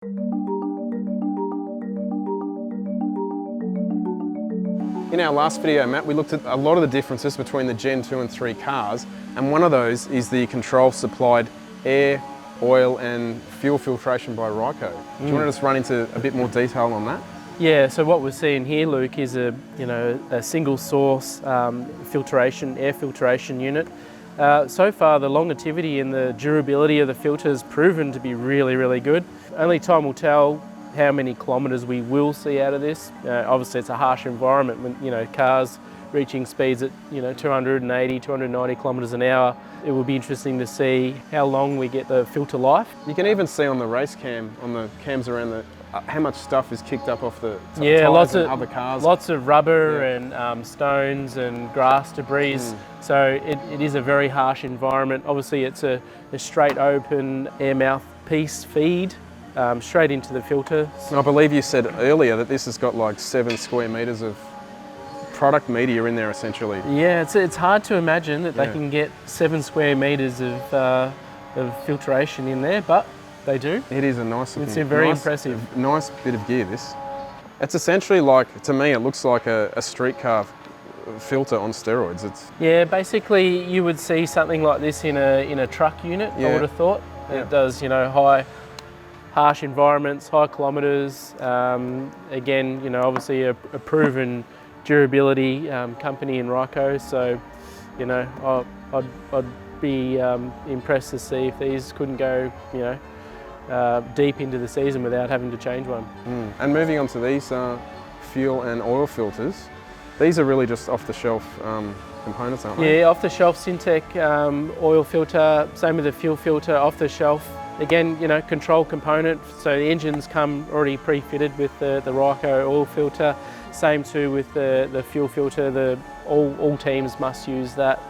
In our last video, Matt, we looked at a lot of the differences between the Gen 2 and 3 cars, and one of those is the control supplied air, oil and fuel filtration by Ryco. Do you want to just run into a bit more detail on that? Yeah, so what we're seeing here, Luke, is a single source filtration, air filtration unit. So far, the longevity and the durability of the filter has proven to be really, really good. Only time will tell how many kilometres we will see out of this. Obviously, it's a harsh environment when cars reaching speeds at 280, 290 kilometres an hour. It will be interesting to see how long we get the filter life. You can even see on the race cam, on the cams around the how much stuff is kicked up off the tyres and other cars. Lots of rubber and stones and grass debris. So it is a very harsh environment. Obviously, it's a straight open air mouthpiece feed straight into the filter. I believe you said earlier that this has got like 7 square metres of product media in there essentially. Yeah, it's hard to imagine that they can get 7 square metres of filtration in there, but they do. It is a nice looking, it's very impressive. Nice bit of gear, this. It's essentially like, to me, it looks like a street car filter on steroids. Yeah, basically you would see something like this in a truck unit, I would have thought. It does, harsh environments, high kilometres. Again, obviously a proven durability company in Ryco. So, I'd be impressed to see if these couldn't go, deep into the season without having to change one. And moving on to these fuel and oil filters, these are really just off-the-shelf components, aren't they? Yeah, off-the-shelf Syntec oil filter, same with the fuel filter, off-the-shelf. Again, control component, so the engines come already pre-fitted with the Ryco oil filter. Same too with the fuel filter. All teams must use that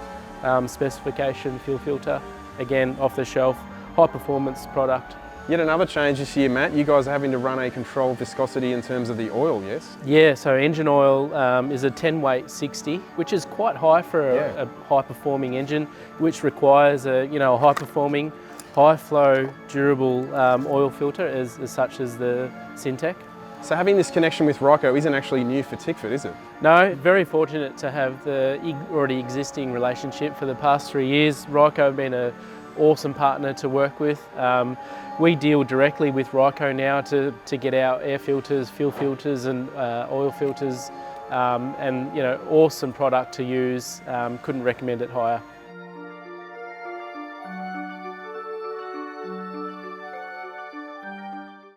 specification fuel filter. Again, off-the-shelf, high-performance product. Yet another change this year, Matt. You guys are having to run a controlled viscosity in terms of the oil, yes? Yeah, so engine oil is a 10 weight 60, which is quite high for a high-performing engine, which requires a high-performing, high-flow, durable oil filter as such as the Syntec. So having this connection with Ryco isn't actually new for Tickford, is it? No, very fortunate to have the already existing relationship for the past 3 years. Ryco have been an awesome partner to work with. We deal directly with Ryco now to get our air filters, fuel filters and oil filters, and awesome product to use. Couldn't recommend it higher.